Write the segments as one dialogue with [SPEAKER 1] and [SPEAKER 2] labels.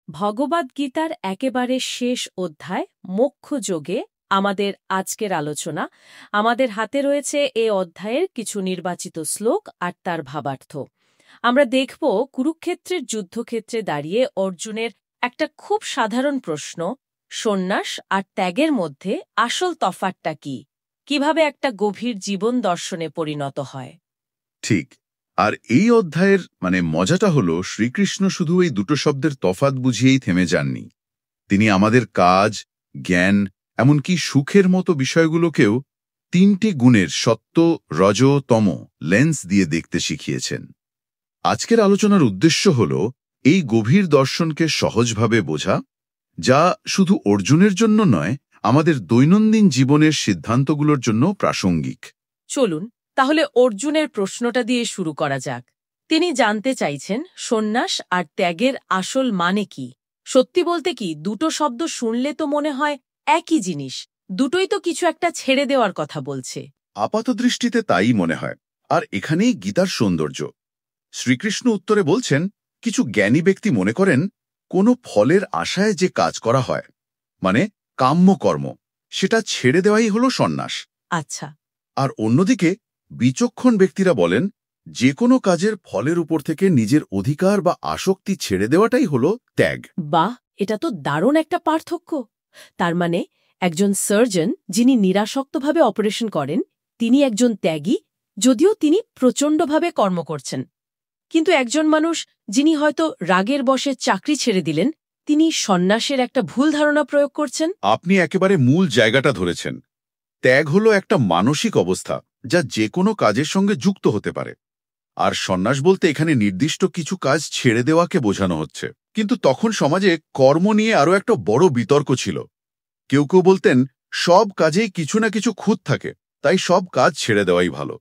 [SPEAKER 1] ভগবদ্গীতার একেবারে শেষ অধ্যায় মোক্ষযোগে আমাদের আজকের আলোচনা। আমাদের হাতে রয়েছে এ অধ্যায়ের কিছু নির্বাচিত শ্লোক আর তার ভাবার্থ। আমরা দেখব কুরুক্ষেত্রের যুদ্ধক্ষেত্রে দাঁড়িয়ে অর্জুনের একটা খুব সাধারণ প্রশ্ন, সন্ন্যাস আর ত্যাগের মধ্যে আসল তফাৎটা কি, কিভাবে একটা গভীর জীবন দর্শনে পরিণত হয়।
[SPEAKER 2] ঠিক। আর এই অধ্যায়ের মজাটা হলো শ্রীকৃষ্ণ শুধু এই দুটো শব্দের তফাৎ বুঝিয়েই থেমে যাননি। তিনি আমাদের কাজ, জ্ঞান, এমনকি সুখের মতো বিষয়গুলোকেও তিনটি গুণের সত্ত্ব, রজ, তম লেন্স দিয়ে দেখতে শিখিয়েছেন। আজকের আলোচনার উদ্দেশ্য হল এই গভীর দর্শনকে সহজভাবে বোঝা, যা শুধু অর্জুনের জন্য নয়, আমাদের দৈনন্দিন জীবনের সিদ্ধান্তগুলোর জন্য প্রাসঙ্গিক।
[SPEAKER 1] চলুন তাহলে অর্জুনের প্রশ্নটা দিয়ে শুরু করা যাক। তিনি জানতে চাইছেন সন্ন্যাস আর ত্যাগের আসল মানে কি। সত্যি বলতে কি, দুটো শব্দ শুনলে তো মনে হয় একই জিনিস, দুটোই তো কিছু একটা ছেড়ে দেওয়ার কথা বলছে।
[SPEAKER 2] আপাতদৃষ্টিতে তাই মনে হয়, আর এখানেই গীতার সৌন্দর্য। শ্রীকৃষ্ণ উত্তরে বলছেন, কিছু জ্ঞানী ব্যক্তি মনে করেন কোনো ফলের আশায় যে কাজ করা হয়, কাম্য কর্ম, সেটা ছেড়ে দেওয়াই হলো সন্ন্যাস।
[SPEAKER 1] আচ্ছা।
[SPEAKER 2] আর অন্যদিকে বিচক্ষণ ব্যক্তিরা বলেন, যে কোনো কাজের ফলের উপর থেকে নিজের অধিকার বা আসক্তি ছেড়ে দেওয়াটাই হলো ত্যাগ।
[SPEAKER 1] বাহ, এটা তো দারুণ একটা পার্থক্য। তার মানে একজন সার্জন যিনি নিরাসক্তভাবে অপারেশন করেন, তিনি একজন ত্যাগী, যদিও তিনি প্রচণ্ডভাবে কর্ম করছেন। কিন্তু একজন মানুষ যিনি হয়তো রাগের বশে চাকরি ছেড়ে দিলেন, তিনি সন্ন্যাসের একটা ভুল ধারণা প্রয়োগ করছেন।
[SPEAKER 2] আপনি একেবারে মূল জায়গাটা ধরেছেন। ত্যাগ হলো একটা মানসিক অবস্থা, যা যে কোনো কাজের সঙ্গে যুক্ত হতে পারে। আর সন্ন্যাস বলতে এখানে নির্দিষ্ট কিছু কাজ ছেড়ে দেওয়াকে বোঝানো হচ্ছে। কিন্তু তখন সমাজে কর্ম নিয়ে আরও একটা বড় বিতর্ক ছিল। কেউ কেউ বলতেন সব কাজেই কিছু না কিছু খুঁত থাকে, তাই সব কাজ ছেড়ে দেওয়াই ভালো।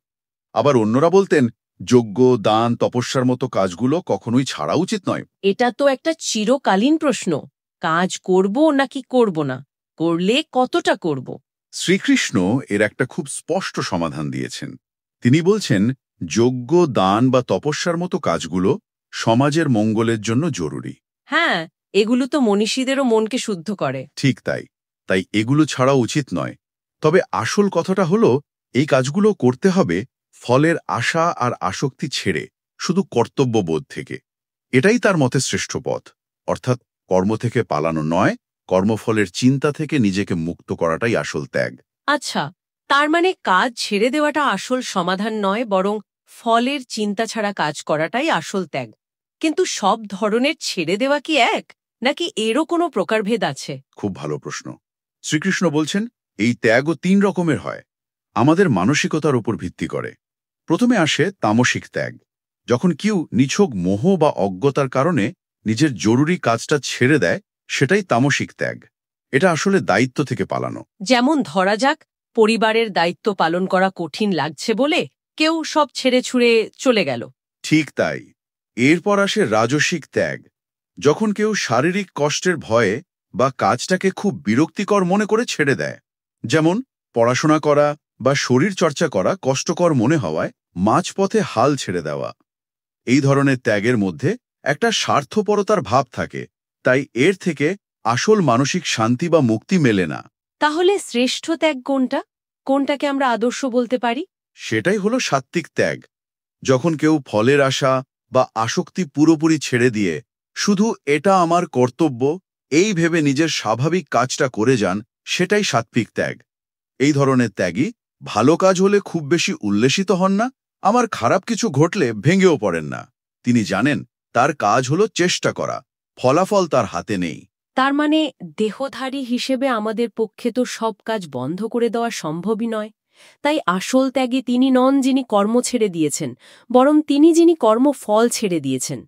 [SPEAKER 2] আবার অন্যরা বলতেন যজ্ঞ, দান, তপস্যার মতো কাজগুলো কখনোই ছাড়া উচিত নয়।
[SPEAKER 1] এটা তো একটা চিরকালীন প্রশ্ন, কাজ করব নাকি করব না, করলে কতটা করব।
[SPEAKER 2] শ্রীকৃষ্ণ এর একটা খুব স্পষ্ট সমাধান দিয়েছেন। তিনি বলছেন, যজ্ঞ, দান বা তপস্যার মতো কাজগুলো সমাজের মঙ্গলের জন্য জরুরি।
[SPEAKER 1] হ্যাঁ, এগুলো তো মনীষীদেরও মনকে শুদ্ধ করে।
[SPEAKER 2] ঠিক তাই, তাই এগুলো ছাড়া উচিত নয়। তবে আসল কথাটা হলো, এই কাজগুলো করতে হবে ফলের আশা আর আসক্তি ছেড়ে, শুধু কর্তব্যবোধ থেকে। এটাই তার মতে শ্রেষ্ঠ পথ। অর্থাৎ কর্ম থেকে পালানো নয়, কর্মফলের চিন্তা থেকে নিজেকে মুক্ত করাটাই আসল ত্যাগ।
[SPEAKER 1] আচ্ছা, তার মানে কাজ ছেড়ে দেওয়াটা আসল সমাধান নয়, বরং ফলের চিন্তা ছাড়া কাজ করাটাই আসল ত্যাগ। কিন্তু সব ধরনের ছেড়ে দেওয়া কি এক, নাকি এরও কোনো প্রকারভেদ আছে?
[SPEAKER 2] খুব ভালো প্রশ্ন। শ্রীকৃষ্ণ বলছেন, এই ত্যাগও ৩ রকমের হয়, আমাদের মানসিকতার উপর ভিত্তি করে। প্রথমে আসে তামসিক ত্যাগ, যখন কেউ নিছক মোহ বা অজ্ঞতার কারণে নিজের জরুরি কাজটা ছেড়ে দেয়, সেটাই তামসিক ত্যাগ। এটা আসলে দায়িত্ব থেকে পালানো।
[SPEAKER 1] যেমন ধরা যাক, পরিবারের দায়িত্ব পালন করা কঠিন লাগছে বলে কেউ সব ছেড়ে ছুড়ে চলে গেল।
[SPEAKER 2] ঠিক তাই। এরপর আসে রাজসিক ত্যাগ, যখন কেউ শারীরিক কষ্টের ভয়ে বা কাজটাকে খুব বিরক্তিকর মনে করে ছেড়ে দেয়। যেমন পড়াশোনা করা বা শরীর চর্চা করা কষ্টকর মনে হওয়ায় মাঝপথে হাল ছেড়ে দেওয়া। এই ধরনের ত্যাগের মধ্যে একটা স্বার্থপরতার ভাব থাকে, তাই এর থেকে আসল মানসিক শান্তি বা মুক্তি মেলে না।
[SPEAKER 1] তাহলে শ্রেষ্ঠ ত্যাগ কোনটা, কোনটাকে আমরা আদর্শ বলতে পারি?
[SPEAKER 2] সেটাই হলো সাত্ত্বিক ত্যাগ, যখন কেউ ফলের আশা বা আসক্তি পুরোপুরি ছেড়ে দিয়ে শুধু এটা আমার কর্তব্য এই ভেবে নিজের স্বাভাবিক কাজটা করে যান, সেটাই সাত্ত্বিক ত্যাগ। এই ধরনের ত্যাগী ভালো কাজ হলে খুব বেশি উল্লেসিত হন না, আমার খারাপ কিছু ঘটলে ভেঙেও পড়েন না। তিনি জানেন তার কাজ হলো চেষ্টা করা, ফলাফল তার হাতে নেই।
[SPEAKER 1] তার মানে দেহধারী হিসেবে আমাদের পক্ষে তো সব কাজ বন্ধ করে দেওয়া সম্ভবই নয়। তাই আসল ত্যাগী তিনি নন যিনি কর্ম ছেড়ে দিয়েছেন, বরং তিনি যিনি কর্মফল ছেড়ে দিয়েছেন।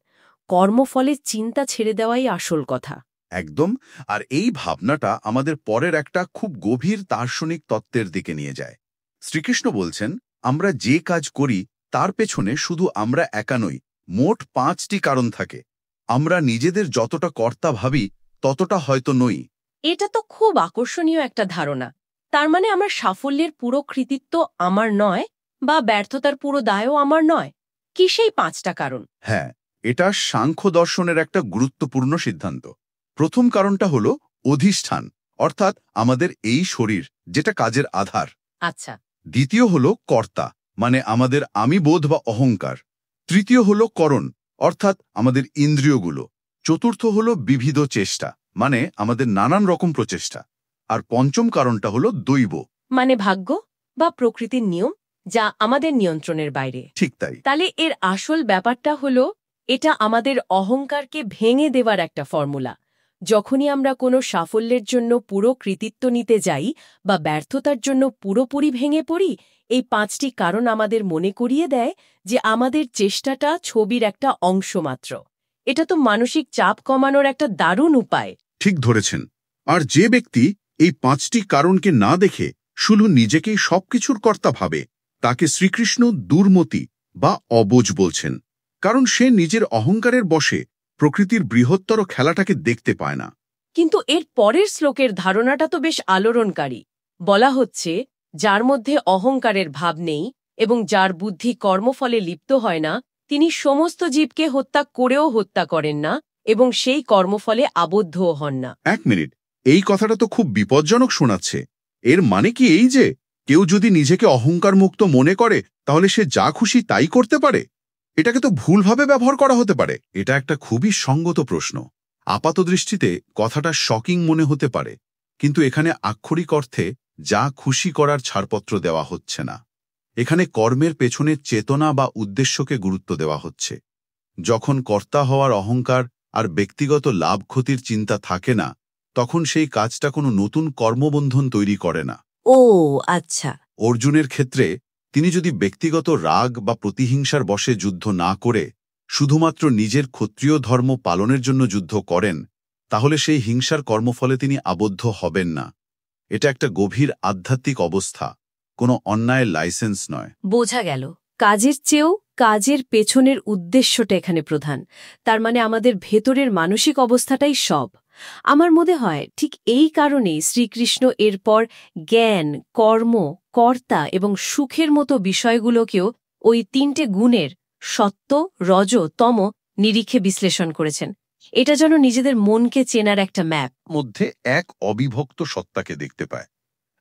[SPEAKER 1] কর্মফলের চিন্তা ছেড়ে দেওয়াই আসল কথা।
[SPEAKER 2] একদম। আর এই ভাবনাটা আমাদের পরের একটা খুব গভীর দার্শনিক তত্ত্বের দিকে নিয়ে যায়। শ্রীকৃষ্ণ বলছেন, আমরা যে কাজ করি তার পেছনে শুধু আমরা একা নই, মোট 5টি কারণ থাকে। আমরা নিজেদের যতটা কর্তা ভাবি ততটা হয়তো নই।
[SPEAKER 1] এটা তো খুব আকর্ষণীয় একটা ধারণা। তার মানে আমার সাফল্যের পুরো কৃতিত্ব আমার নয়, বা ব্যর্থতার পুরো দায়ও আমার নয়। কি সেই 5টা কারণ?
[SPEAKER 2] হ্যাঁ, এটা সাংখ্য দর্শনের একটা গুরুত্বপূর্ণ সিদ্ধান্ত। প্রথম কারণটা হলো অধিষ্ঠান, অর্থাৎ আমাদের এই শরীর, যেটা কাজের আধার।
[SPEAKER 1] আচ্ছা।
[SPEAKER 2] দ্বিতীয় হলো কর্তা, মানে আমাদের আমি বোধ বা অহংকার। তৃতীয় হলো করণ, অর্থাৎ আমাদের ইন্দ্রিয়গুলো। চতুর্থ হলো বিবিধ চেষ্টা, মানে আমাদের নানান রকম প্রচেষ্টা। আর পঞ্চম কারণটা হলো দৈব।
[SPEAKER 1] মানে ভাগ্য বা প্রকৃতির নিয়ম, যা আমাদের নিয়ন্ত্রণের বাইরে।
[SPEAKER 2] ঠিক তাই।
[SPEAKER 1] তাহলে এর আসল ব্যাপারটা হলো এটা আমাদের অহংকারকে ভেঙে দেওয়ার একটা ফর্মুলা। যখনই আমরা কোনো সাফল্যের জন্য পুরো কৃতিত্ব নিতে যাই বা ব্যর্থতার জন্য পুরোপুরি ভেঙে পড়ি, এই 5টি কারণ আমাদের মনে করিয়ে দেয় যে আমাদের চেষ্টাটা ছবির একটা অংশ মাত্র। এটা তো মানসিক চাপ কমানোর একটা দারুণ উপায়।
[SPEAKER 2] ঠিক ধরেছেন। আর যে ব্যক্তি এই 5টি কারণকে না দেখে শুধু নিজেকেই সবকিছুর কর্তা ভাবে, তাকে শ্রীকৃষ্ণ দুর্মতি বা অবোঝ বলছেন। কারণ সে নিজের অহংকারের বশে প্রকৃতির বৃহত্তর খেলাটাকে দেখতে পায় না।
[SPEAKER 1] কিন্তু এর পরের শ্লোকের ধারণাটা তো বেশ আলোড়নকারী। বলা হচ্ছে, যার মধ্যে অহংকারের ভাব নেই এবং যার বুদ্ধি কর্মফলে লিপ্ত হয় না, তিনি সমস্ত জীবকে হত্যা করেও হত্যা করেন না এবং সেই কর্মফলে আবদ্ধও হন না।
[SPEAKER 2] 1 মিনিট, এই কথাটা তো খুব বিপজ্জনক শোনাচ্ছে। এর মানে কি এই যে কেউ যদি নিজেকে অহংকার মুক্ত মনে করে, তাহলে সে যা খুশি তাই করতে পারে? এটাকে তো ভুলভাবে ব্যবহার করা হতে পারে। এটা একটা খুবই সঙ্গত প্রশ্ন। আপাতদৃষ্টিতে কথাটা শকিং মনে হতে পারে, কিন্তু এখানে আক্ষরিক অর্থে যা খুশি করার ছাড়পত্র দেওয়া হচ্ছে না। এখানে কর্মের পেছনে চেতনা বা উদ্দেশ্যকে গুরুত্ব দেওয়া হচ্ছে। যখন কর্তা হওয়ার অহংকার আর ব্যক্তিগত লাভ ক্ষতির চিন্তা থাকে না, তখন সেই কাজটা কোনো নতুন কর্মবন্ধন তৈরি করে না।
[SPEAKER 1] ও আচ্ছা।
[SPEAKER 2] অর্জুনের ক্ষেত্রে তিনি যদি ব্যক্তিগত রাগ বা প্রতিহিংসার বশে যুদ্ধ না করে শুধুমাত্র নিজের ক্ষত্রিয় ধর্ম পালনের জন্য যুদ্ধ করেন, তাহলে সেই হিংসার কর্মফলে তিনি আবদ্ধ হবেন না। এটা একটা গভীর আধ্যাত্মিক অবস্থা, কোনো অন্যায়ের লাইসেন্স নয়।
[SPEAKER 1] বোঝা গেল, কাজের চেয়েও কাজের পেছনের উদ্দেশ্যটা এখানে প্রধান। তার মানে আমাদের ভেতরের মানসিক অবস্থাটাই সব। আমার মনে হয় ঠিক এই কারণেই শ্রীকৃষ্ণ এরপর জ্ঞান, কর্ম, কর্তা এবং সুখের মতো বিষয়গুলোকেও ওই 3টে গুণের সত্ত্ব, রজ, তম নিরিখে বিশ্লেষণ করেছেন। এটা যেন নিজেদের মনকে চেনার একটা ম্যাপ।
[SPEAKER 2] মধ্যে এক অবিভক্ত সত্তাকে দেখতে পায়।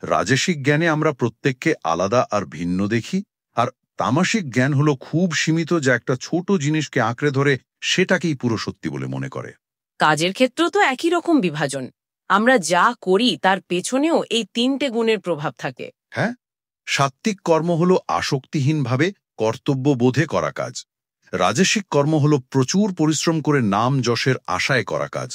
[SPEAKER 2] রাজসিক জ্ঞানে আমরা প্রত্যেককে আলাদা আর ভিন্ন দেখি, আর তামাসিক জ্ঞান হলো খুব সীমিত, যা একটা ছোট জিনিসকে আঁকড়ে ধরে সেটাকেই পুরো সত্যি বলে মনে করে।
[SPEAKER 1] কাজের ক্ষেত্রেও তো একই রকম বিভাজন। আমরা যা করি তার পেছনেও এই 3টে গুণের প্রভাব থাকে।
[SPEAKER 2] হ্যাঁ, সাত্ত্বিক কর্ম হলো আসক্তিহীনভাবে কর্তব্যবোধে করা কাজ। রাজসিক কর্ম হলো প্রচুর পরিশ্রম করে নাম যশের আশায় করা কাজ।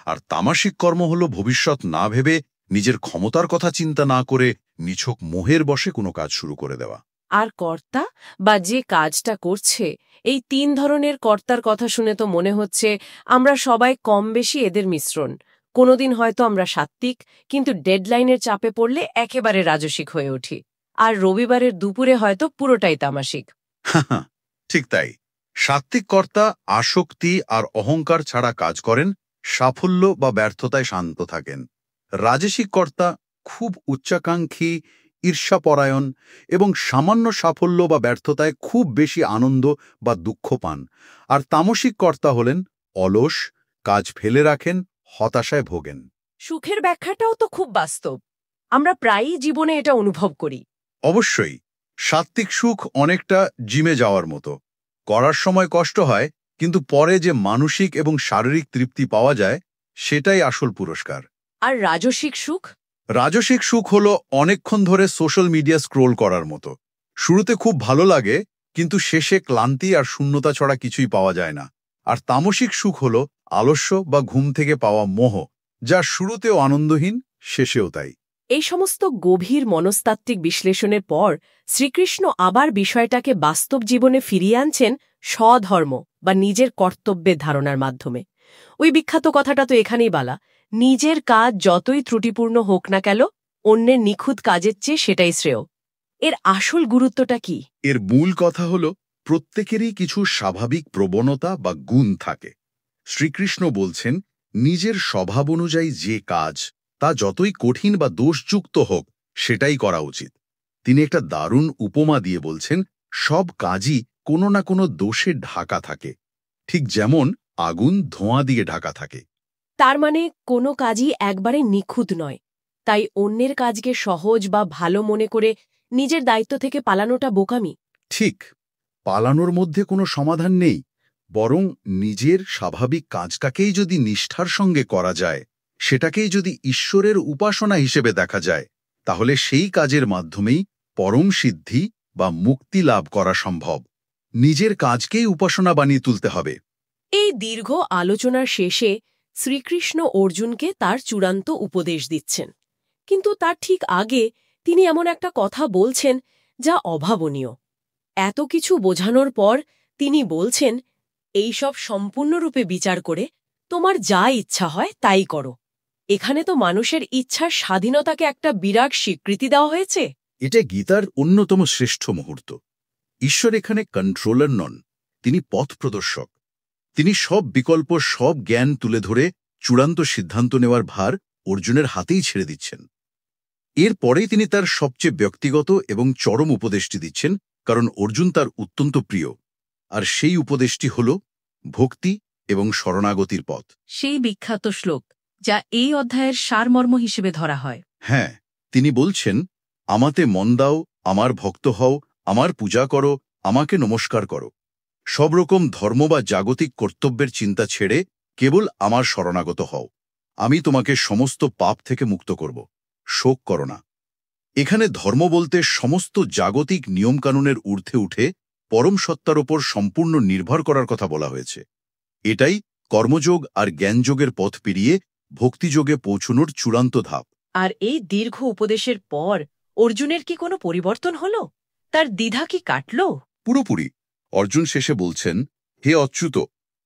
[SPEAKER 2] আর তামাসিক কর্ম হলো ভবিষ্যৎ না ভেবে, নিজের ক্ষমতার কথা চিন্তা না করে নিছক মোহের বশে কোনো কাজ শুরু করে দেওয়া।
[SPEAKER 1] আর কর্তা বা যে কাজটা করছে, এই 3 ধরনের কর্তার কথা শুনে তো মনে হচ্ছে আমরা সবাই কম বেশি এদের মিশ্রণ। কোনোদিন হয়তো আমরা সাত্ত্বিক, কিন্তু ডেডলাইনের চাপে পড়লে একেবারে রাজসিক হয়ে উঠি। আর রবিবারের দুপুরে হয়তো পুরোটাই তামাসিক।
[SPEAKER 2] ঠিক তাই। সাত্ত্বিক কর্তা আসক্তি আর অহংকার ছাড়া কাজ করেন, সাফল্য বা ব্যর্থতায় শান্ত থাকেন। রাজসিক কর্তা খুব উচ্চাকাঙ্ক্ষী, ঈর্ষাপরায়ণ এবং সামান্য সাফল্য বা ব্যর্থতায় খুব বেশি আনন্দ বা দুঃখ পান। আর তামসিক কর্তা হলেন অলস, কাজ ফেলে রাখেন, হতাশায় ভোগেন।
[SPEAKER 1] সুখের ব্যাখ্যাটাও তো খুব বাস্তব। আমরা প্রায়ই জীবনে এটা অনুভব করি।
[SPEAKER 2] অবশ্যই, সাত্ত্বিক সুখ অনেকটা জিমে যাওয়ার মতো। করার সময় কষ্ট হয়, কিন্তু পরে যে মানসিক এবং শারীরিক তৃপ্তি পাওয়া যায়, সেটাই আসল পুরস্কার।
[SPEAKER 1] আর রাজসিক সুখ?
[SPEAKER 2] রাজসিক সুখ হলো অনেকক্ষণ ধরে সোশ্যাল মিডিয়া স্ক্রোল করার মতো। শুরুতে খুব ভালো লাগে, কিন্তু শেষে ক্লান্তি আর শূন্যতা ছড়া কিছুই পাওয়া যায় না। আর তামসিক সুখ হলো আলস্য বা ঘুম থেকে পাওয়া মোহ, যা শুরুতেও আনন্দহীন, শেষেও তাই।
[SPEAKER 1] এই সমস্ত গভীর মনস্তাত্ত্বিক বিশ্লেষণের পর শ্রীকৃষ্ণ আবার বিষয়টাকে বাস্তব জীবনে ফিরিয়ে আনছেন স্বধর্ম বা নিজের কর্তব্যের ধারণার মাধ্যমে। ওই বিখ্যাত কথাটা তো এখানেই বলা, নিজের কাজ যতই ত্রুটিপূর্ণ হোক না কেন, অন্যের নিখুঁত কাজের চেয়ে সেটাই শ্রেয়। এর আসল গুরুত্বটা কি?
[SPEAKER 2] এর মূল কথা হল, প্রত্যেকেরই কিছু স্বাভাবিক প্রবণতা বা গুণ থাকে। শ্রীকৃষ্ণ বলছেন, নিজের স্বভাব অনুযায়ী যে কাজ, তা যতই কঠিন বা দোষযুক্ত হোক, সেটাই করা উচিত। তিনি একটা দারুণ উপমা দিয়ে বলছেন, সব কাজই কোনো না কোনো দোষে ঢাকা থাকে, ঠিক যেমন আগুন ধোঁয়া দিয়ে ঢাকা থাকে।
[SPEAKER 1] তার মানে কোনো কাজই একবারে নিখুঁত নয়, তাই অন্যের কাজকে সহজ বা ভালো মনে করে নিজের দায়িত্ব থেকে পালানোটা বোকামি।
[SPEAKER 2] ঠিক, পালানোর মধ্যে কোনো সমাধান নেই, বরং নিজের স্বাভাবিক কাজটাকেই যদি নিষ্ঠার সঙ্গে করা যায়, সেটাকেই যদি ঈশ্বরের উপাসনা হিসেবে দেখা যায়, তাহলে সেই কাজের মাধ্যমেই পরম সিদ্ধি বা মুক্তি লাভ করা সম্ভব। নিজের কাজকেই উপাসনা বানিয়ে তুলতে হবে।
[SPEAKER 1] এই দীর্ঘ আলোচনার শেষে শ্রীকৃষ্ণ অর্জুনকে তার চূড়ান্ত উপদেশ দিচ্ছেন, কিন্তু তার ঠিক আগে তিনি এমন একটা কথা বলছেন যা অভাবনীয়। এত কিছু বোঝানোর পর তিনি বলছেন, এই সব সম্পূর্ণরূপে বিচার করে তোমার যা ইচ্ছা হয় তাই করো। এখানে তো মানুষের ইচ্ছার স্বাধীনতাকে একটা বিরাট স্বীকৃতি দেওয়া হয়েছে।
[SPEAKER 2] এটা গীতার অন্যতম শ্রেষ্ঠ মুহূর্ত। ঈশ্বর এখানে কন্ট্রোলার নন, তিনি পথ প্রদর্শক। তিনি সব বিকল্প, সব জ্ঞান তুলে ধরে চূড়ান্ত সিদ্ধান্ত নেওয়ার ভার অর্জুনের হাতেই ছেড়ে দিচ্ছেন। এরপরেই তিনি তার সবচেয়ে ব্যক্তিগত এবং চরম উপদেশটি দিচ্ছেন, কারণ অর্জুন তার অত্যন্ত প্রিয়। আর সেই উপদেশটি হল ভক্তি এবং শরণাগতির পথ।
[SPEAKER 1] সেই বিখ্যাত শ্লোক যা এই অধ্যায়ের সারমর্ম হিসেবে ধরা হয়।
[SPEAKER 2] হ্যাঁ, তিনি বলছেন, আমাতে মন দাও, আমার ভক্ত হও, আমার পূজা করো, আমাকে নমস্কার করো। সব রকম ধর্ম বা জাগতিক কর্তব্যের চিন্তা ছেড়ে কেবল আমার শরণাগত হও। আমি তোমাকে সমস্ত পাপ থেকে মুক্ত করব। শোক করো না। এখানে ধর্ম বলতে সমস্ত জাগতিক নিয়মকানুনের ঊর্ধ্বে উঠে পরম সত্তার ওপর সম্পূর্ণ নির্ভর করার কথা বলা হয়েছে। এটাই কর্মযোগ আর জ্ঞানযোগের পথ পেরিয়ে ভক্তিযোগে পৌঁছনোর চূড়ান্ত ধাপ।
[SPEAKER 1] আর এই দীর্ঘ উপদেশের পর অর্জুনের কি কোনো পরিবর্তন হল? তার দ্বিধা কি কাটল?
[SPEAKER 2] পুরোপুরি। অর্জুন শেষে বলছেন, হে অচ্যুত,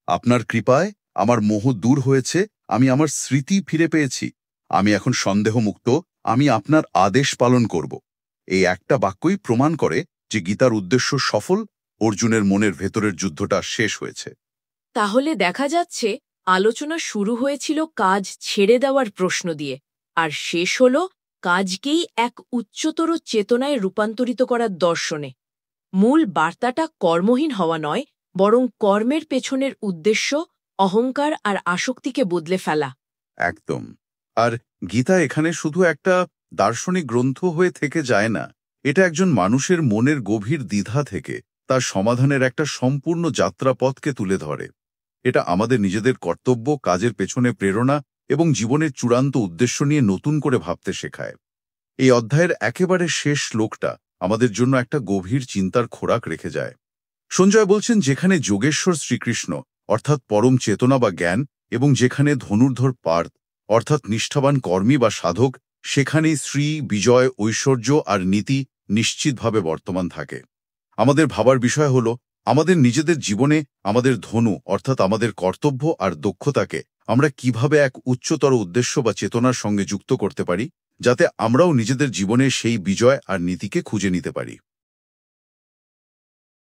[SPEAKER 2] আপনার কৃপায় আমার মোহ দূর হয়েছে, আমি আমার স্মৃতি ফিরে পেয়েছি। আমি এখন সন্দেহমুক্ত, আমি আপনার আদেশ পালন করব। এই একটা বাক্যই প্রমাণ করে যে গীতার উদ্দেশ্য সফল, অর্জুনের মনের ভেতরের যুদ্ধটা শেষ হয়েছে।
[SPEAKER 1] তাহলে দেখা যাচ্ছে আলোচনা শুরু হয়েছিল কাজ ছেড়ে দেওয়ার প্রশ্ন দিয়ে, আর শেষ হল কাজকেই এক উচ্চতর চেতনায় রূপান্তরিত করার দর্শনে। মূল বার্তাটা কর্মহীন হওয়া নয়, বরং কর্মের পেছনের উদ্দেশ্য, অহংকার আর আসক্তিকে বদলে ফেলা।
[SPEAKER 2] একদম। আর গীতা এখানে শুধু একটা দার্শনিক গ্রন্থ হয়ে থেকে যায় না, এটা একজন মানুষের মনের গভীর দ্বিধা থেকে তার সমাধানের একটা সম্পূর্ণ যাত্রাপথকে তুলে ধরে। এটা আমাদের নিজেদের কর্তব্য, কাজের পেছনে প্রেরণা এবং জীবনের চূড়ান্ত উদ্দেশ্য নিয়ে নতুন করে ভাবতে শেখায়। এই অধ্যায়ের একেবারে শেষ শ্লোকটা আমাদের জন্য একটা গভীর চিন্তার খোরাক রেখে যায়। সঞ্জয় বলছেন, যেখানে যোগেশ্বর শ্রীকৃষ্ণ অর্থাৎ পরম চেতনা বা জ্ঞান, এবং যেখানে ধনুর্ধর পার্থ অর্থাৎ নিষ্ঠাবান কর্মী বা সাধক, সেখানেই শ্রী, বিজয়, ঐশ্বর্য আর নীতি নিশ্চিতভাবে বর্তমান থাকে। আমাদের ভাবার বিষয় হল, আমাদের নিজেদের জীবনে আমাদের ধনু অর্থাৎ আমাদের কর্তব্য আর দক্ষতাকে আমরা কিভাবে এক উচ্চতর উদ্দেশ্য বা চেতনার সঙ্গে যুক্ত করতে পারি, যাতে আমরাও নিজেদের জীবনে সেই বিজয় আর নীতিকে খুঁজে নিতে পারি।